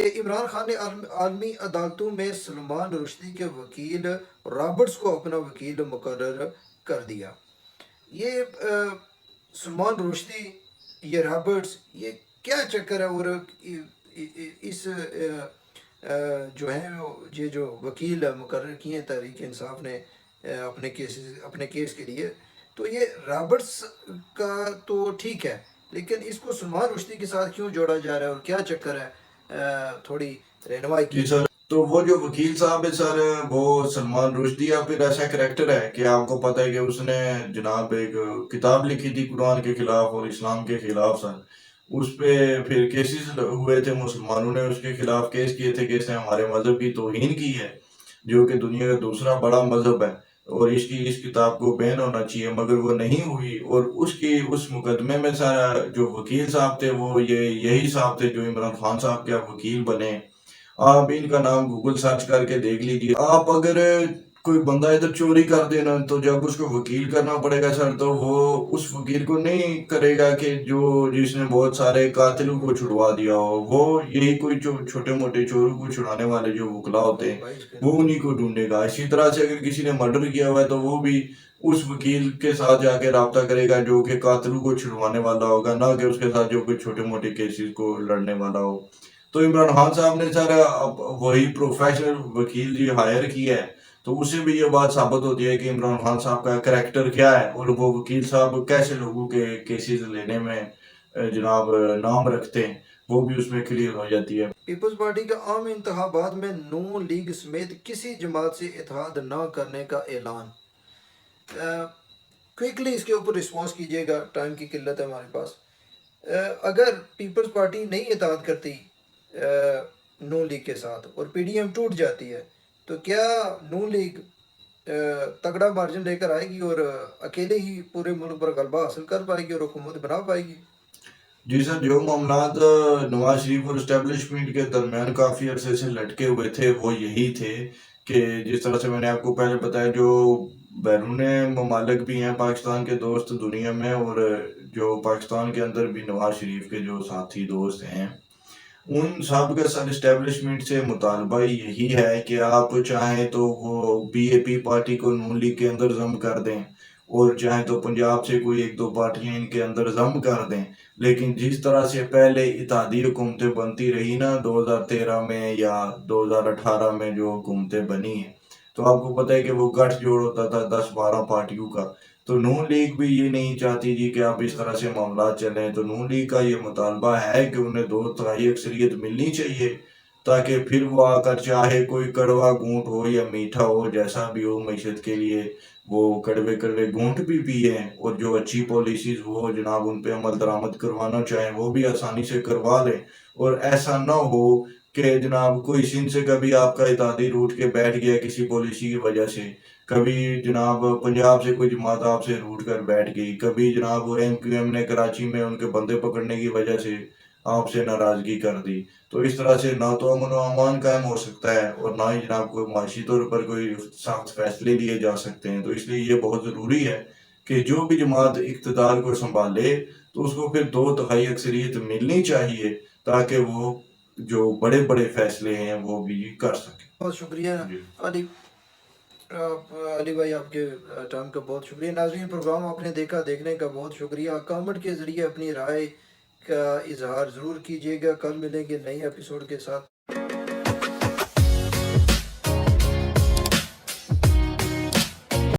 عمران خان نے عالمی عدالتوں میں سلمان رشدی کے وکیل رابرٹس کو اپنا وکیل مقرر کر دیا۔ یہ سلمان رشدی، یہ رابرٹس، یہ کیا چکر ہے؟ اور اس جو ہیں یہ جو وکیل مقرر کیے ہیں تحریک انصاف نے اپنے کیس کے لیے، تو یہ رابرٹس کا تو ٹھیک ہے، لیکن اس کو سلمان رشدی کے ساتھ کیوں جوڑا جا رہا ہے اور کیا چکر ہے؟ تھوڑی رہنمائی جی کی۔ سر، تو وہ جو وکیل صاحب ہے سر، وہ سلمان رشدی یا پھر ایسا کریکٹر ہے کہ آپ کو پتہ ہے کہ اس نے جناب ایک کتاب لکھی تھی قرآن کے خلاف اور اسلام کے خلاف سر۔ اس پہ پھر کیسز ہوئے تھے، مسلمانوں نے اس کے خلاف کیس کیے تھے کہ اس نے ہمارے مذہب کی توہین کی ہے، جو کہ دنیا کا دوسرا بڑا مذہب ہے، اور اس کتاب کو بین ہونا چاہیے، مگر وہ نہیں ہوئی۔ اور اس مقدمے میں سر جو وکیل صاحب تھے وہ یہی صاحب تھے جو عمران خان صاحب کے وکیل بنے۔ آپ ان کا نام گوگل سرچ کر کے دیکھ لیجیے۔ آپ اگر کوئی بندہ ادھر چوری کر دینا تو جب اس کو وکیل کرنا پڑے گا سر، تو وہ اس وکیل کو نہیں کرے گا کہ جس نے بہت سارے قاتلوں کو چھڑوا دیا ہو، وہ یہی کوئی چھوٹے موٹے چوروں کو چھڑانے والے جو وکلا ہوتے ہیں وہ انہی کو ڈھونڈے گا۔ اسی طرح سے اگر کسی نے مرڈر کیا ہوا ہے تو وہ بھی اس وکیل کے ساتھ جا کے رابطہ کرے گا جو کہ قاتلوں کو چھڑوانے والا ہوگا، نہ کہ اس کے ساتھ جو کوئی چھوٹے موٹے کیسز کو لڑنے والا ہو۔ تو عمران خان صاحب نے سر وہی پروفیشنل وکیل جی ہائر کیا ہے، تو اسے بھی یہ بات ثابت ہوتی ہے کہ عمران خان صاحب کا کریکٹر کیا ہے، اور وہ وکیل صاحب کیسے لوگوں کے کیسز لینے میں جناب نام رکھتے ہیں، وہ بھی اس میں کلیئر ہو جاتی ہے۔ پیپلز پارٹی کا عام انتخابات میں نون لیگ سمیت کسی جماعت سے اتحاد نہ کرنے کا اعلان۔ کوئکلی اس کے اوپر رسپانس کیجیے گا، ٹائم کی قلت ہے ہمارے پاس۔ اگر پیپلز پارٹی نہیں اتحاد کرتی نون لیگ کے ساتھ اور پی ڈی ایم ٹوٹ جاتی ہے، تو کیا نون لیگ تگڑا مارجن لے کر آئے گی اور اکیلے ہی پورے ملک پر غلبہ حاصل کر پائے گی اور حکومت بنا پائے گی؟ جی سر، جو معاملات نواز شریف اور اسٹیبلشمنٹ کے درمیان کافی عرصے سے لٹکے ہوئے تھے وہ یہی تھے کہ جس طرح سے میں نے آپ کو پہلے بتایا، جو بیرون ممالک بھی ہیں پاکستان کے دوست دنیا میں، اور جو پاکستان کے اندر بھی نواز شریف کے جو ساتھی دوست ہیں، ان سب کا سر اسٹیبلشمنٹ سے مطالبہ یہی ہے کہ آپ چاہیں تو وہ بی اے پی پارٹی کو نون لیگ کے اندر ضم کر دیں، اور چاہیں تو پنجاب سے کوئی ایک دو پارٹیاں ان کے اندر ضم کر دیں، لیکن جس طرح سے پہلے اتحادی حکومتیں بنتی رہی نا 2013 میں یا 2018 میں جو حکومتیں بنی ہیں، تو آپ کو پتہ ہے کہ وہ گٹھ جوڑ ہوتا تھا 10-12 پارٹیوں کا۔ تو نون لیگ بھی یہ نہیں چاہتی جی کہ آپ اس طرح سے معاملات چلیں، تو نون لیگ کا یہ مطالبہ ہے کہ انہیں 2/3 اکثریت ملنی چاہیے، تاکہ پھر وہ آ کر چاہے کوئی کڑوا گھونٹ ہو یا میٹھا ہو، جیسا بھی ہو، معیشت کے لیے وہ کڑوے کڑوے گھونٹ بھی پیئیں، اور جو اچھی پالیسیز وہ جناب ان پہ عمل درآمد کروانا چاہیں وہ بھی آسانی سے کروا لیں، اور ایسا نہ ہو کہ جناب کوئی سندھ سے کبھی آپ کا اتحادی روٹ کے بیٹھ گیا کسی پالیسی کی وجہ سے، کبھی جناب پنجاب سے کوئی جماعت آپ سے روٹ کر بیٹھ گئی، کبھی جناب ایم کیو ایم نے کراچی میں ان کے بندے پکڑنے کی وجہ سے آپ سے ناراضگی کر دی، تو اس طرح سے نہ تو امن و امان قائم ہو سکتا ہے، اور نہ ہی جناب کوئی معاشی طور پر کوئی سخت فیصلے لیے جا سکتے ہیں۔ تو اس لیے یہ بہت ضروری ہے کہ جو بھی جماعت اقتدار کو سنبھالے تو اس کو پھر 2/3 اکثریت ملنی چاہیے، تاکہ وہ جو بڑے بڑے فیصلے ہیں وہ بھی کر سکیں۔ بہت شکریہ جی علی بھائی، آپ کے ٹائم کا بہت شکریہ۔ ناظرین، پروگرام آپ نے دیکھنے کا بہت شکریہ۔ کامنٹ کے ذریعے اپنی رائے کا اظہار ضرور کیجیے گا۔ کل ملیں گے نئے ایپیسوڈ کے ساتھ۔